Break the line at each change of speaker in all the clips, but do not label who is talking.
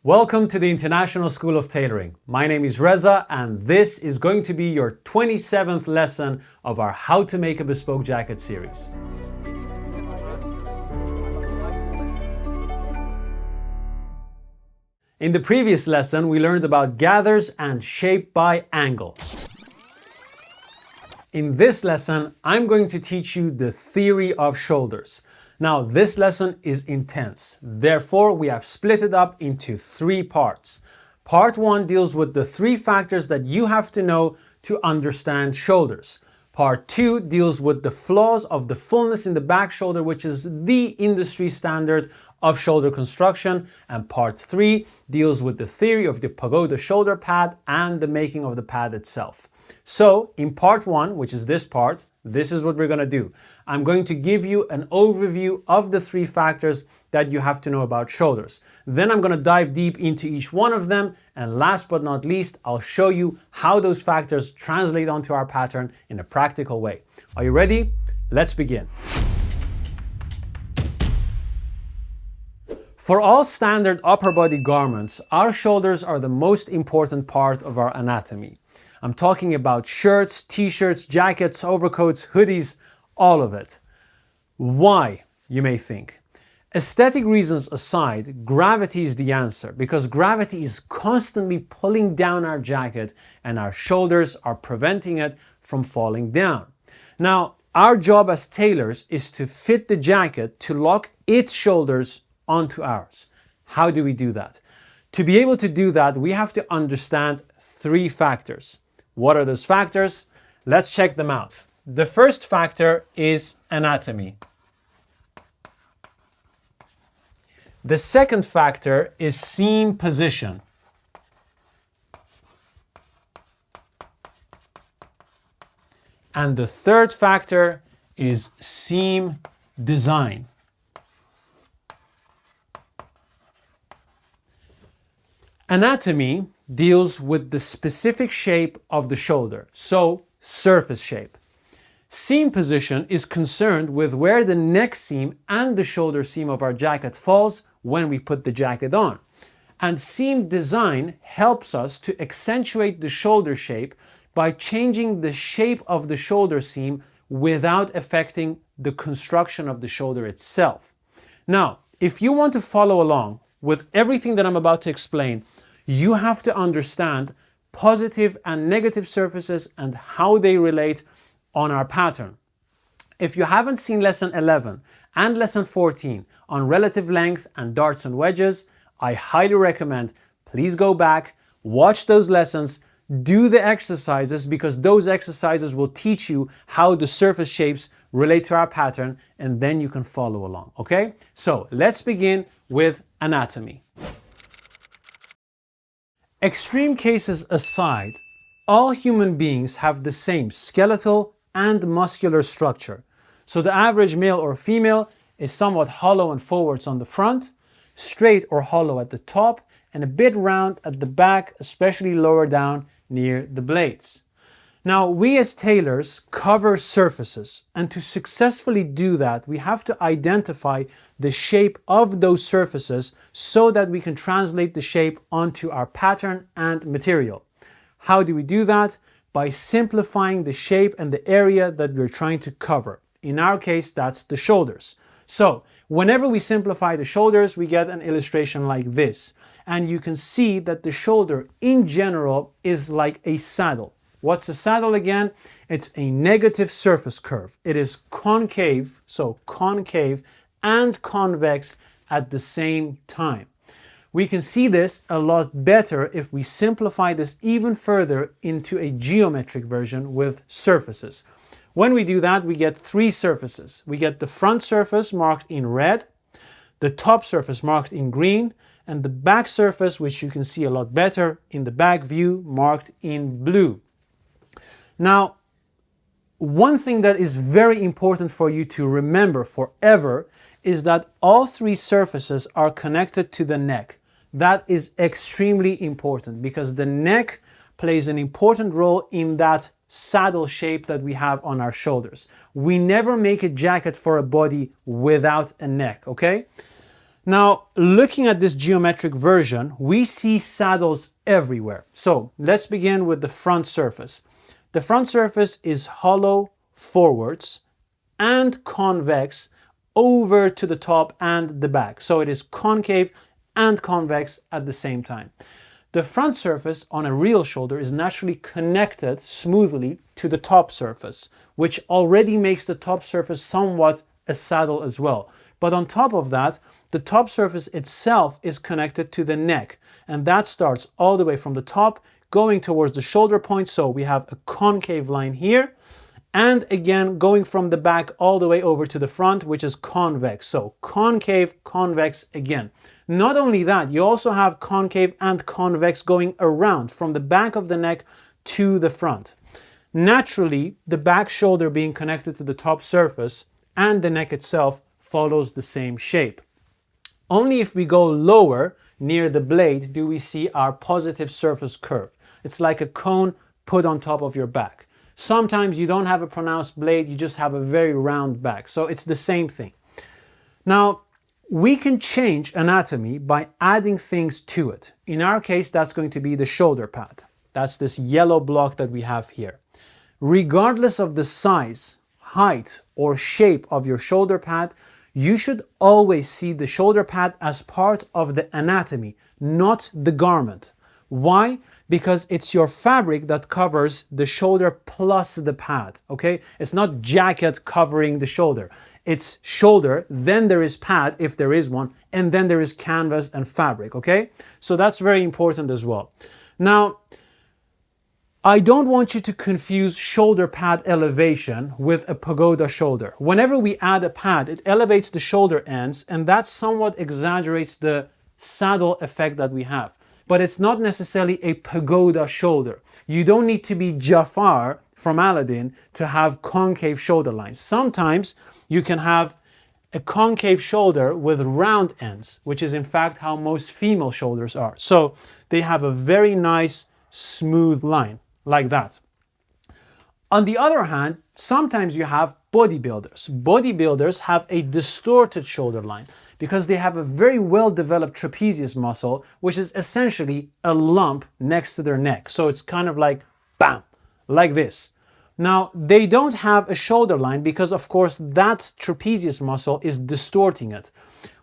Welcome to the International School of Tailoring. My name is Reza and this is going to be your 27th lesson of our How to Make a Bespoke Jacket series. In the previous lesson, we learned about gathers and shape by angle. In this lesson, I'm going to teach you the theory of shoulders. Now, this lesson is intense. Therefore, we have split it up into 3 parts. Part 1 deals with the 3 factors that you have to know to understand shoulders. Part 2 deals with the flaws of the fullness in the back shoulder, which is the industry standard of shoulder construction. And part 3 deals with the theory of the Pagoda shoulder pad and the making of the pad itself. So, in part 1, which is this part, this is what we're going to do. I'm going to give you an overview of the 3 factors that you have to know about shoulders. Then I'm going to dive deep into each one of them. And last but not least, I'll show you how those factors translate onto our pattern in a practical way. Are you ready? Let's begin. For all standard upper body garments, our shoulders are the most important part of our anatomy. I'm talking about shirts, t-shirts, jackets, overcoats, hoodies, all of it. Why, you may think? Aesthetic reasons aside, gravity is the answer because gravity is constantly pulling down our jacket and our shoulders are preventing it from falling down. Now, our job as tailors is to fit the jacket to lock its shoulders onto ours. How do we do that? To be able to do that, we have to understand 3 factors. What are those factors? Let's check them out. The first factor is anatomy. The second factor is seam position. And the third factor is seam design. Anatomy deals with the specific shape of the shoulder, so surface shape. Seam position is concerned with where the neck seam and the shoulder seam of our jacket falls when we put the jacket on. And seam design helps us to accentuate the shoulder shape by changing the shape of the shoulder seam without affecting the construction of the shoulder itself. Now, if you want to follow along with everything that I'm about to explain, you have to understand positive and negative surfaces and how they relate on our pattern. If you haven't seen lesson 11 and lesson 14 on relative length and darts and wedges, I highly recommend please go back, watch those lessons, do the exercises because those exercises will teach you how the surface shapes relate to our pattern and then you can follow along, okay? So let's begin with anatomy. Extreme cases aside, all human beings have the same skeletal and muscular structure. So the average male or female is somewhat hollow and forwards on the front, straight or hollow at the top, and a bit round at the back, especially lower down near the blades. Now, we as tailors cover surfaces, and to successfully do that, we have to identify the shape of those surfaces so that we can translate the shape onto our pattern and material. How do we do that? By simplifying the shape and the area that we're trying to cover. In our case, that's the shoulders. So, whenever we simplify the shoulders, we get an illustration like this. And you can see that the shoulder in general is like a saddle. What's a saddle again? It's a negative surface curve. It is concave, so concave and convex at the same time. We can see this a lot better if we simplify this even further into a geometric version with surfaces. When we do that, we get 3 surfaces. We get the front surface marked in red, the top surface marked in green, and the back surface, which you can see a lot better in the back view, marked in blue. Now, one thing that is very important for you to remember forever is that all 3 surfaces are connected to the neck. That is extremely important because the neck plays an important role in that saddle shape that we have on our shoulders. We never make a jacket for a body without a neck, okay? Now, looking at this geometric version, we see saddles everywhere. So let's begin with the front surface. The front surface is hollow forwards and convex over to the top and the back. So it is concave and convex at the same time. The front surface on a real shoulder is naturally connected smoothly to the top surface, which already makes the top surface somewhat a saddle as well. But on top of that, the top surface itself is connected to the neck, and that starts all the way from the top going towards the shoulder point. So we have a concave line here, and again going from the back all the way over to the front, which is convex. So concave, convex again. Not only that, you also have concave and convex going around from the back of the neck to the front. Naturally, the back shoulder being connected to the top surface and the neck itself follows the same shape. Only if we go lower near the blade do we see our positive surface curve. It's like a cone put on top of your back. Sometimes you don't have a pronounced blade, you just have a very round back. So it's the same thing. Now, we can change anatomy by adding things to it. In our case, that's going to be the shoulder pad. That's this yellow block that we have here. Regardless of the size, height, or shape of your shoulder pad, you should always see the shoulder pad as part of the anatomy, not the garment. Why? Because it's your fabric that covers the shoulder plus the pad, okay? It's not jacket covering the shoulder. It's shoulder, then there is pad if there is one, and then there is canvas and fabric, okay? So that's very important as well. Now, I don't want you to confuse shoulder pad elevation with a pagoda shoulder. Whenever we add a pad, it elevates the shoulder ends, and that somewhat exaggerates the saddle effect that we have. But it's not necessarily a pagoda shoulder. You don't need to be Jafar from Aladdin to have concave shoulder lines. Sometimes you can have a concave shoulder with round ends, which is in fact how most female shoulders are. So they have a very nice smooth line like that. On the other hand, sometimes you have bodybuilders. Bodybuilders have a distorted shoulder line because they have a very well-developed trapezius muscle, which is essentially a lump next to their neck. So it's kind of like, bam, like this. Now, they don't have a shoulder line because, of course, that trapezius muscle is distorting it.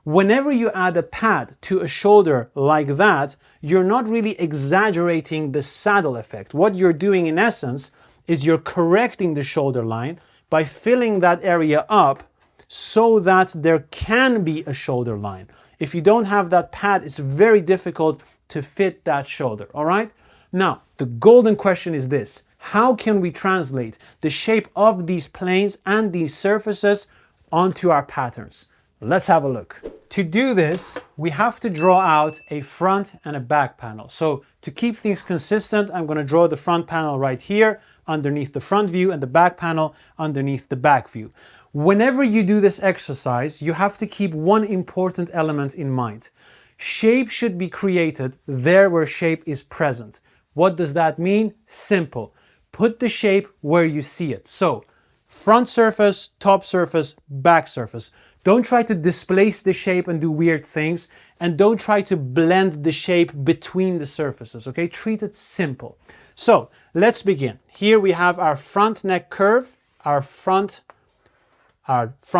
Whenever you add a pad to a shoulder like that, you're not really exaggerating the saddle effect. What you're doing in essence is you're correcting the shoulder line by filling that area up so that there can be a shoulder line. If you don't have that pad, it's very difficult to fit that shoulder, all right? Now, the golden question is this: how can we translate the shape of these planes and these surfaces onto our patterns? Let's have a look. To do this, we have to draw out a front and a back panel. So to keep things consistent, I'm going to draw the front panel right here underneath the front view and the back panel underneath the back view. Whenever you do this exercise, you have to keep one important element in mind. Shape should be created there where shape is present. What does that mean? Simple. Put the shape where you see it. So, front surface, top surface, back surface. Don't try to displace the shape and do weird things, and don't try to blend the shape between the surfaces, okay? Treat it simple. So, let's begin. Here we have our front neck curve, our front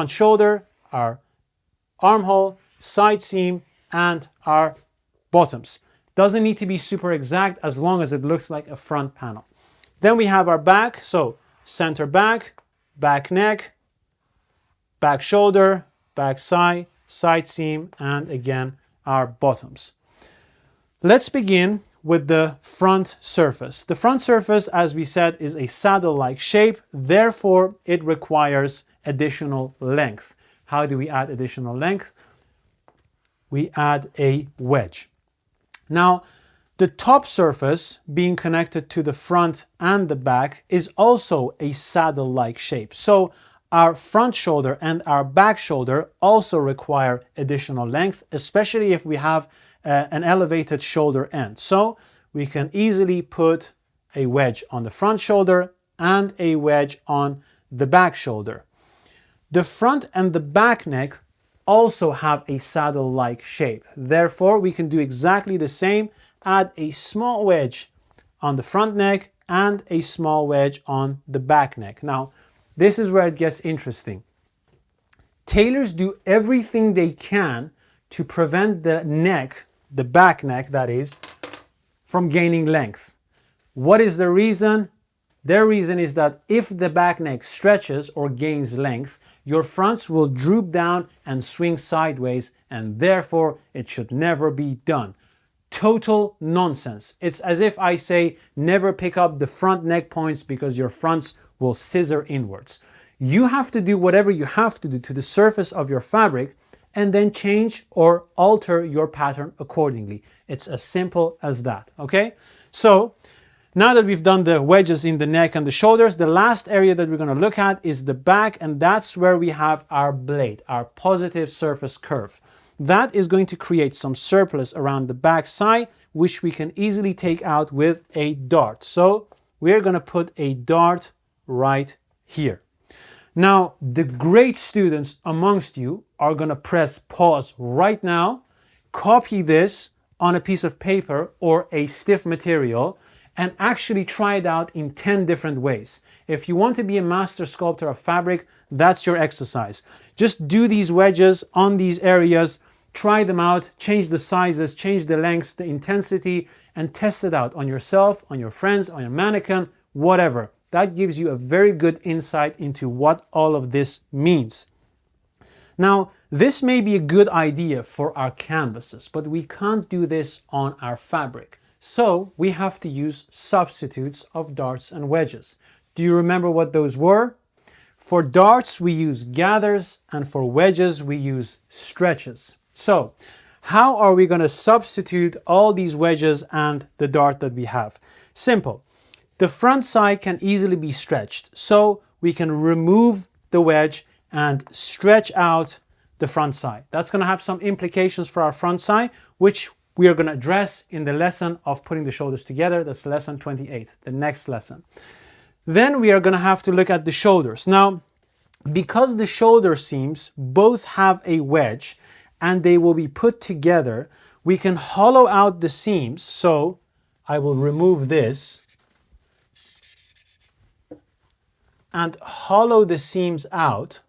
shoulder, our armhole, side seam, and our bottoms. Doesn't need to be super exact as long as it looks like a front panel. Then we have our back, so center back, back neck, back shoulder, back side, side seam, and again our bottoms. Let's begin with the front surface. The front surface, as we said, is a saddle-like shape, therefore it requires additional length. How do we add additional length? We add a wedge. Now, the top surface being connected to the front and the back is also a saddle-like shape. So our front shoulder and our back shoulder also require additional length, especially if we have an elevated shoulder end. So we can easily put a wedge on the front shoulder and a wedge on the back shoulder. The front and the back neck also have a saddle-like shape. Therefore, we can do exactly the same, add a small wedge on the front neck and a small wedge on the back neck. Now, this is where it gets interesting. Tailors do everything they can to prevent the neck, the back neck that is, from gaining length. What is the reason? Their reason is that if the back neck stretches or gains length, your fronts will droop down and swing sideways, and therefore it should never be done. Total nonsense. It's as if I say never pick up the front neck points because your fronts will scissor inwards. You have to do whatever you have to do to the surface of your fabric and then change or alter your pattern accordingly. It's as simple as that, okay? So now that we've done the wedges in the neck and the shoulders, the last area that we're going to look at is the back, and that's where we have our blade, our positive surface curve. That is going to create some surplus around the back side, which we can easily take out with a dart. So we're going to put a dart right here. Now, the great students amongst you are going to press pause right now, copy this on a piece of paper or a stiff material, and actually try it out in 10 different ways. If you want to be a master sculptor of fabric, that's your exercise. Just do these wedges on these areas, try them out, change the sizes, change the lengths, the intensity, and test it out on yourself, on your friends, on your mannequin, whatever. That gives you a very good insight into what all of this means. Now, this may be a good idea for our canvases, but we can't do this on our fabric. So we have to use substitutes of darts and wedges. Do you remember what those were? For darts, we use gathers, and for wedges, we use stretches. So how are we going to substitute all these wedges and the dart that we have? Simple. The front side can easily be stretched, so we can remove the wedge and stretch out the front side. That's going to have some implications for our front side, which we are going to address in the lesson of putting the shoulders together. That's lesson 28, the next lesson. Then we are going to have to look at the shoulders. Now, because the shoulder seams both have a wedge and they will be put together, we can hollow out the seams. So I will remove this and hollow the seams out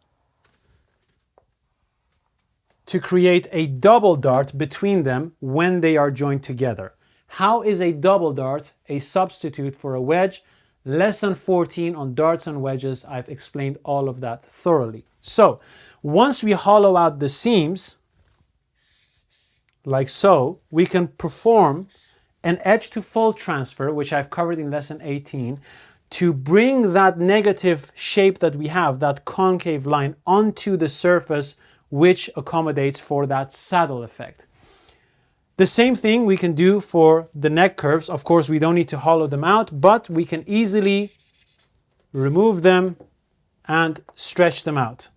to create a double dart between them when they are joined together. How is a double dart a substitute for a wedge? Lesson 14 on darts and wedges, I've explained all of that thoroughly. So, once we hollow out the seams, like so, we can perform an edge to fold transfer, which I've covered in lesson 18, to bring that negative shape that we have, that concave line, onto the surface, which accommodates for that saddle effect. The same thing we can do for the neck curves. Of course, we don't need to hollow them out, but we can easily remove them and stretch them out,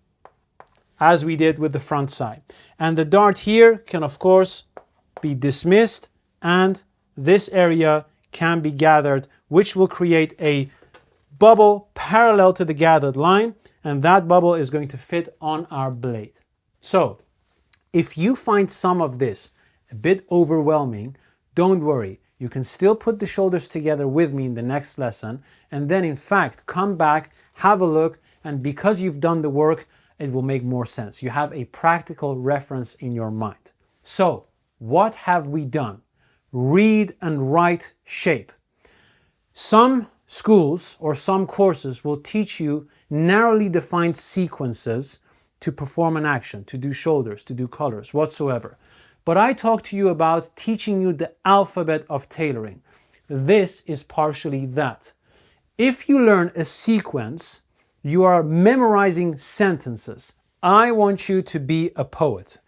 as we did with the front side. And the dart here can, of course, be dismissed, and this area can be gathered, which will create a bubble parallel to the gathered line, and that bubble is going to fit on our blade. So, if you find some of this a bit overwhelming, don't worry. You can still put the shoulders together with me in the next lesson, and then in fact come back, have a look, and because you've done the work, it will make more sense. You have a practical reference in your mind. So, what have we done? Read and write shape. Some schools or some courses will teach you narrowly defined sequences to perform an action, to do shoulders, to do colors, whatsoever. But I talk to you about teaching you the alphabet of tailoring. This is partially that. If you learn a sequence, you are memorizing sentences. I want you to be a poet.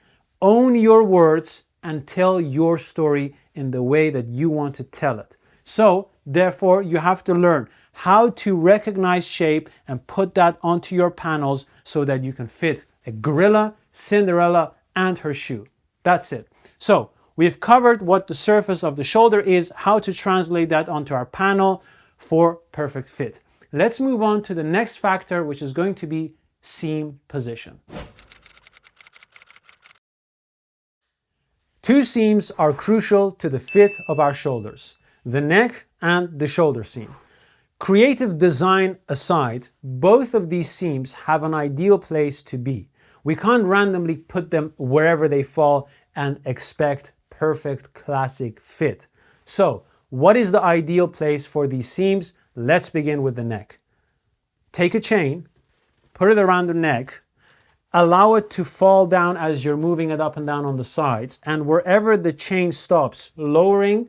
Own your words and tell your story in the way that you want to tell it. So, therefore, you have to learn how to recognize shape and put that onto your panels so that you can fit a gorilla, Cinderella, and her shoe. That's it. So, we've covered what the surface of the shoulder is, how to translate that onto our panel for perfect fit. Let's move on to the next factor, which is going to be seam position. Two seams are crucial to the fit of our shoulders: the neck and the shoulder seam. Creative design aside, both of these seams have an ideal place to be. We can't randomly put them wherever they fall and expect perfect classic fit. So, what is the ideal place for these seams? Let's begin with the neck. Take a chain, put it around the neck, allow it to fall down as you're moving it up and down on the sides, and wherever the chain stops, lowering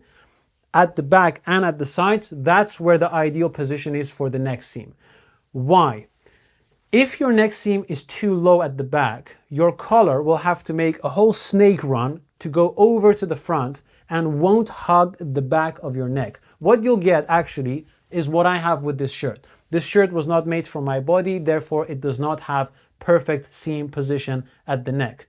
at the back and at the sides, that's where the ideal position is for the neck seam. Why? If your neck seam is too low at the back, your collar will have to make a whole snake run to go over to the front and won't hug the back of your neck. What you'll get actually is what I have with this shirt. This shirt was not made for my body, therefore it does not have perfect seam position at the neck.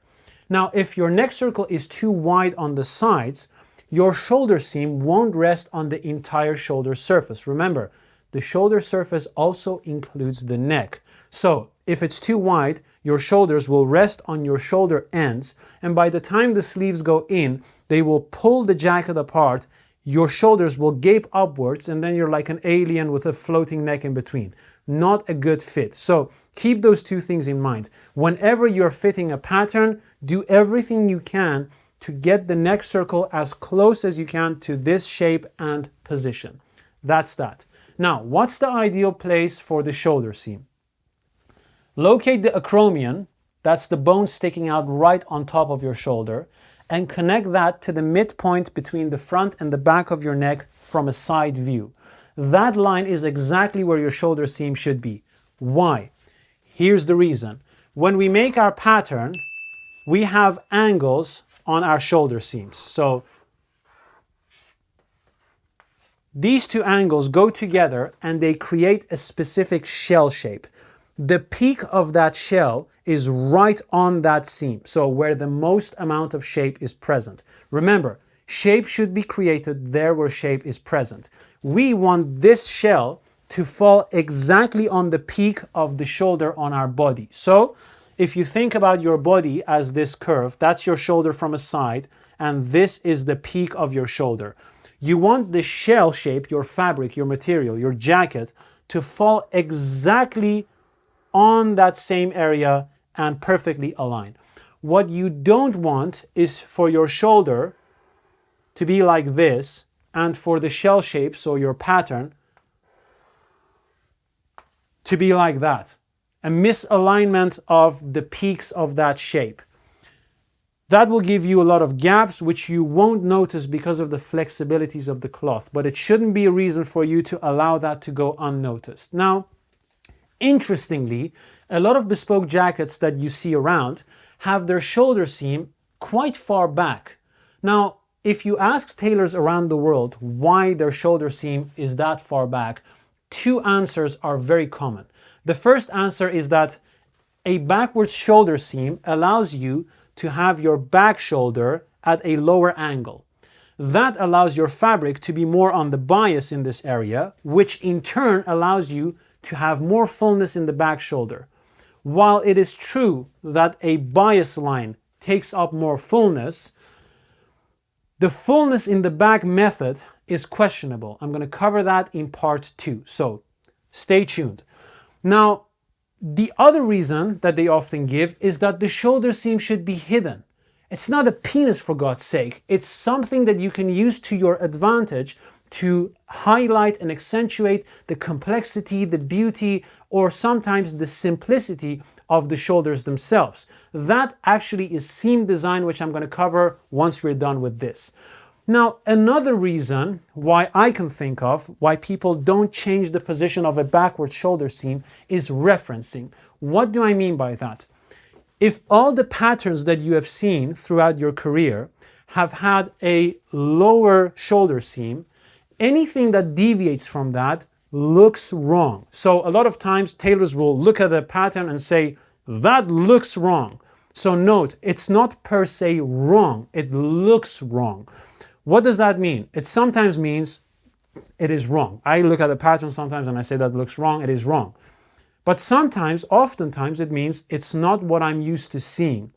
Now, if your neck circle is too wide on the sides, your shoulder seam won't rest on the entire shoulder surface. Remember, the shoulder surface also includes the neck. So, if it's too wide, your shoulders will rest on your shoulder ends, and by the time the sleeves go in, they will pull the jacket apart, your shoulders will gape upwards, and then you're like an alien with a floating neck in between. Not a good fit. So keep those two things in mind. Whenever you're fitting a pattern, do everything you can to get the neck circle as close as you can to this shape and position. That's that. Now, what's the ideal place for the shoulder seam? Locate the acromion, that's the bone sticking out right on top of your shoulder, and connect that to the midpoint between the front and the back of your neck from a side view. That line is exactly where your shoulder seam should be. Why? Here's the reason. When we make our pattern, we have angles on our shoulder seams. So these two angles go together and they create a specific shell shape. The peak of that shell is right on that seam, so where the most amount of shape is present. Remember, shape should be created there where shape is present. We want this shell to fall exactly on the peak of the shoulder on our body. So, if you think about your body as this curve, that's your shoulder from a side, and this is the peak of your shoulder. You want the shell shape, your fabric, your material, your jacket, to fall exactly on that same area and perfectly aligned. What you don't want is for your shoulder to be like this and for the shell shape, so your pattern, to be like that. A misalignment of the peaks of that shape. That will give you a lot of gaps which you won't notice because of the flexibilities of the cloth, but it shouldn't be a reason for you to allow that to go unnoticed. Now, interestingly, a lot of bespoke jackets that you see around have their shoulder seam quite far back. Now, if you ask tailors around the world why their shoulder seam is that far back, two answers are very common. The first answer is that a backwards shoulder seam allows you to have your back shoulder at a lower angle. That allows your fabric to be more on the bias in this area, which in turn allows you to have more fullness in the back shoulder. While it is true that a bias line takes up more fullness, the fullness in the back method is questionable. I'm going to cover that in part 2, so stay tuned. Now, the other reason that they often give is that the shoulder seam should be hidden. It's not a penis, for God's sake. It's something that you can use to your advantage to highlight and accentuate the complexity, the beauty, or sometimes the simplicity of the shoulders themselves. That actually is seam design, which I'm going to cover once we're done with this. Now, another reason why I can think of why people don't change the position of a backward shoulder seam is referencing. What do I mean by that? If all the patterns that you have seen throughout your career have had a lower shoulder seam, anything that deviates from that looks wrong. So a lot of times tailors will look at a pattern and say, that looks wrong. So note, it's not per se wrong, it looks wrong. What does that mean? It sometimes means it is wrong. I look at a pattern sometimes and I say that looks wrong, it is wrong. But sometimes, oftentimes, it means it's not what I'm used to seeing.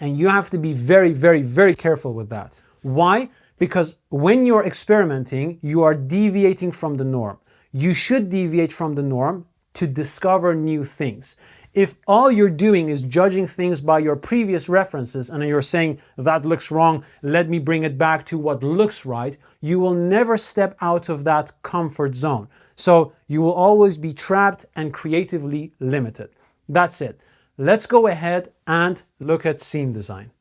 And you have to be very, very, very careful with that. Why? Because when you're experimenting, you are deviating from the norm. You should deviate from the norm to discover new things. If all you're doing is judging things by your previous references and you're saying, that looks wrong, let me bring it back to what looks right, you will never step out of that comfort zone. So you will always be trapped and creatively limited. That's it. Let's go ahead and look at seam design.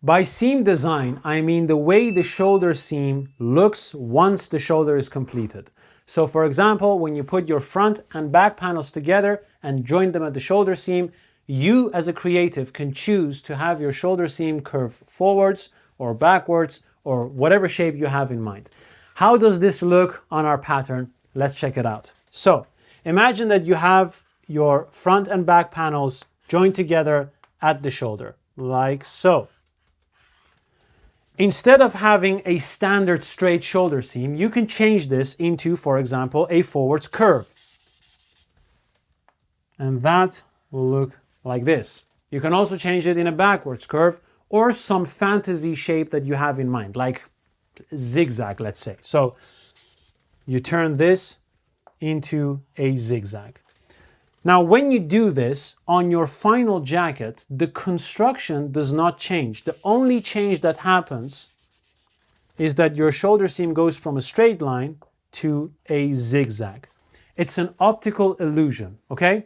By seam design, I mean the way the shoulder seam looks once the shoulder is completed. So for example, when you put your front and back panels together and join them at the shoulder seam, you as a creative can choose to have your shoulder seam curve forwards or backwards or whatever shape you have in mind. How does this look on our pattern? Let's check it out. So imagine that you have your front and back panels joined together at the shoulder, like so. Instead of having a standard straight shoulder seam, you can change this into, for example, a forwards curve. And that will look like this. You can also change it in a backwards curve or some fantasy shape that you have in mind, like zigzag, let's say. So you turn this into a zigzag. Now, when you do this on your final jacket, the construction does not change. The only change that happens is that your shoulder seam goes from a straight line to a zigzag. It's an optical illusion, okay?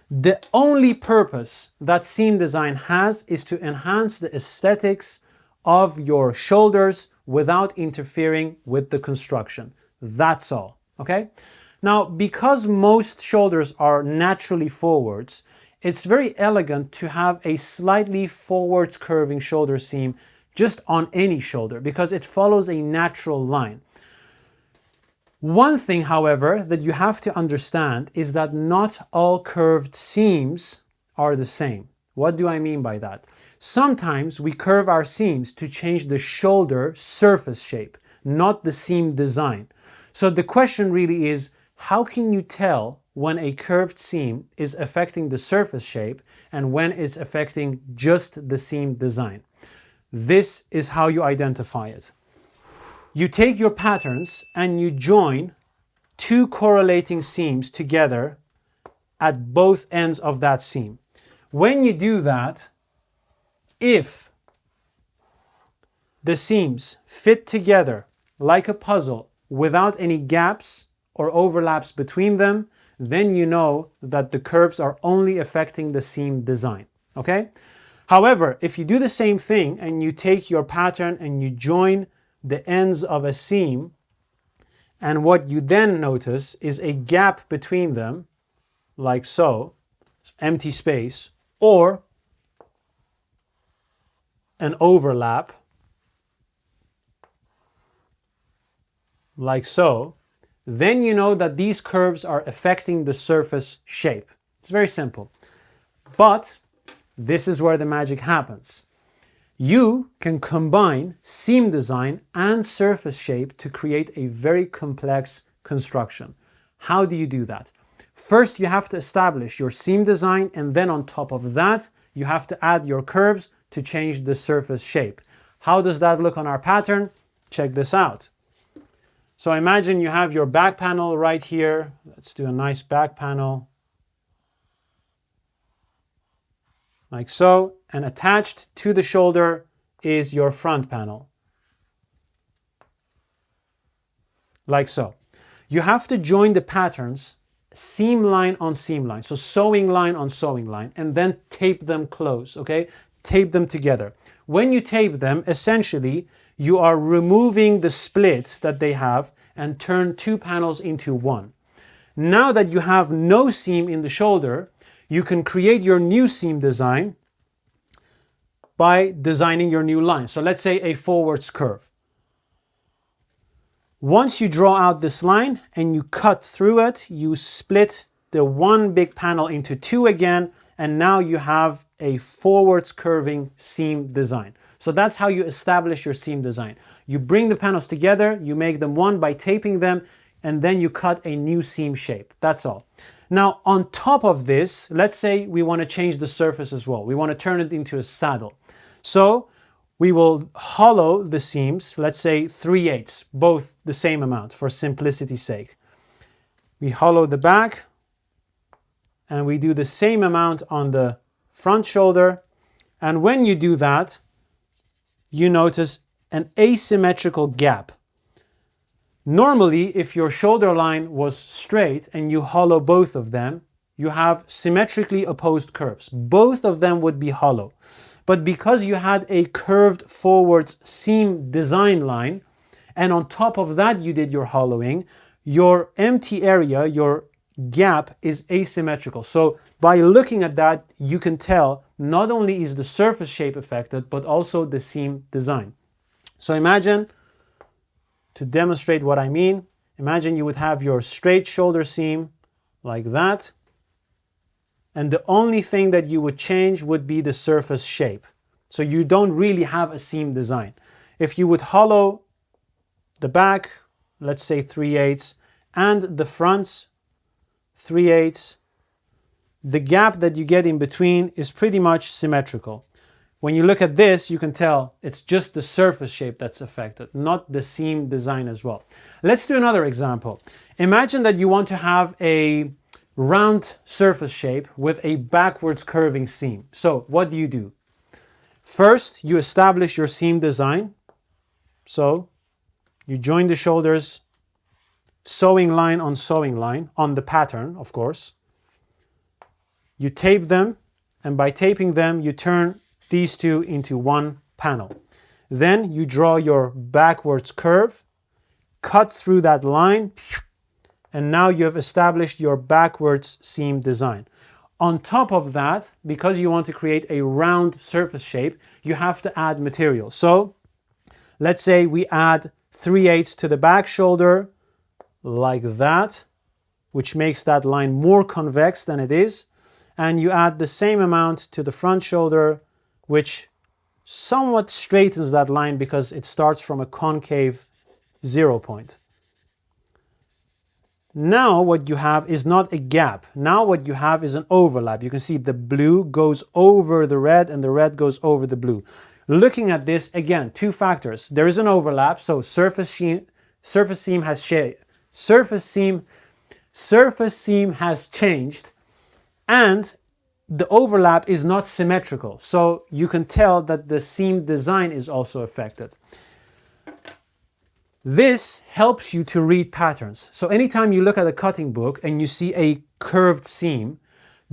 The only purpose that seam design has is to enhance the aesthetics of your shoulders without interfering with the construction. That's all, okay? Now, because most shoulders are naturally forwards, it's very elegant to have a slightly forwards curving shoulder seam just on any shoulder because it follows a natural line. One thing, however, that you have to understand is that not all curved seams are the same. What do I mean by that? Sometimes we curve our seams to change the shoulder surface shape, not the seam design. So the question really is, how can you tell when a curved seam is affecting the surface shape and when it's affecting just the seam design? This is how you identify it. You take your patterns and you join two correlating seams together at both ends of that seam. When you do that, if the seams fit together like a puzzle without any gaps or overlaps between them, then you know that the curves are only affecting the seam design, okay? However, if you do the same thing and you take your pattern and you join the ends of a seam, and what you then notice is a gap between them, like so, empty space, or an overlap, like so, then you know that these curves are affecting the surface shape. It's very simple. But this is where the magic happens. You can combine seam design and surface shape to create a very complex construction. How do you do that? First, you have to establish your seam design, and then on top of that, you have to add your curves to change the surface shape. How does that look on our pattern? Check this out. So imagine you have your back panel right here. Let's do a nice back panel. Like so. And attached to the shoulder is your front panel. Like so. You have to join the patterns seam line on seam line. So sewing line on sewing line. And then tape them close, okay? Tape them together. When you tape them, essentially, you are removing the split that they have and turn two panels into one. Now that you have no seam in the shoulder, you can create your new seam design by designing your new line. So let's say a forwards curve. Once you draw out this line and you cut through it, you split the one big panel into two again, and now you have a forwards curving seam design. So that's how you establish your seam design. You bring the panels together, you make them one by taping them, and then you cut a new seam shape. That's all. Now, on top of this, let's say we want to change the surface as well. We want to turn it into a saddle. So we will hollow the seams, let's say 3/8, both the same amount for simplicity's sake. We hollow the back and we do the same amount on the front shoulder. And when you do that, you notice an asymmetrical gap. Normally, if your shoulder line was straight and you hollow both of them, you have symmetrically opposed curves. Both of them would be hollow. But because you had a curved forwards seam design line, and on top of that you did your hollowing, your empty area, your gap is asymmetrical. So by looking at that, you can tell not only is the surface shape affected, but also the seam design. So imagine, to demonstrate what I mean, imagine you would have your straight shoulder seam like that, and the only thing that you would change would be the surface shape. So you don't really have a seam design. If you would hollow the back, let's say 3/8, and the fronts 3/8, the gap that you get in between is pretty much symmetrical. When you look at this, you can tell it's just the surface shape that's affected, not the seam design as well. Let's do another example. Imagine that you want to have a round surface shape with a backwards curving seam. So what do? First, you establish your seam design. So you join the shoulders, sewing line on the pattern, of course. You tape them, and by taping them, you turn these two into one panel. Then you draw your backwards curve, cut through that line, and now you have established your backwards seam design. On top of that, because you want to create a round surface shape, you have to add material. So let's say we add 3/8 to the back shoulder like that, which makes that line more convex than it is. And you add the same amount to the front shoulder, which somewhat straightens that line because it starts from a concave 0 point. Now what you have is not a gap. Now what you have is an overlap. You can see the blue goes over the red and the red goes over the blue. Looking at this, again, two factors. There is an overlap, so surface seam has changed, and the overlap is not symmetrical. So you can tell that the seam design is also affected. This helps you to read patterns. So anytime you look at a cutting book and you see a curved seam,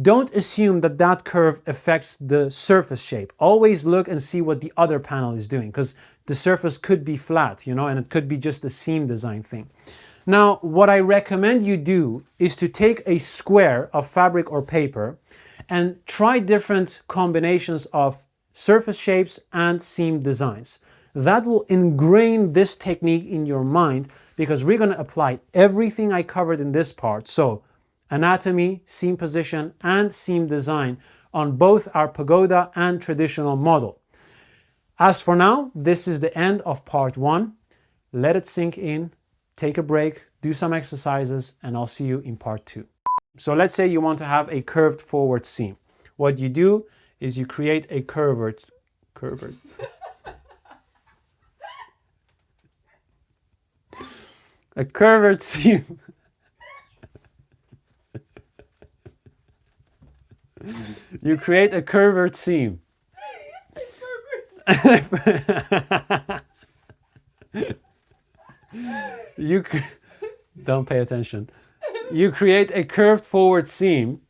don't assume that that curve affects the surface shape. Always look and see what the other panel is doing, because the surface could be flat, and it could be just a seam design thing. Now, what I recommend you do is to take a square of fabric or paper and try different combinations of surface shapes and seam designs. That will ingrain this technique in your mind, because we're going to apply everything I covered in this part. So anatomy, seam position, and seam design on both our Pagoda and traditional model. As for now, this is the end of part 1. Let it sink in, take a break, do some exercises, and I'll see you in part 2. So let's say you want to have a curved forward seam. What you do is you create a curved a curved seam. You create a curved seam. Don't pay attention. You create a curved forward seam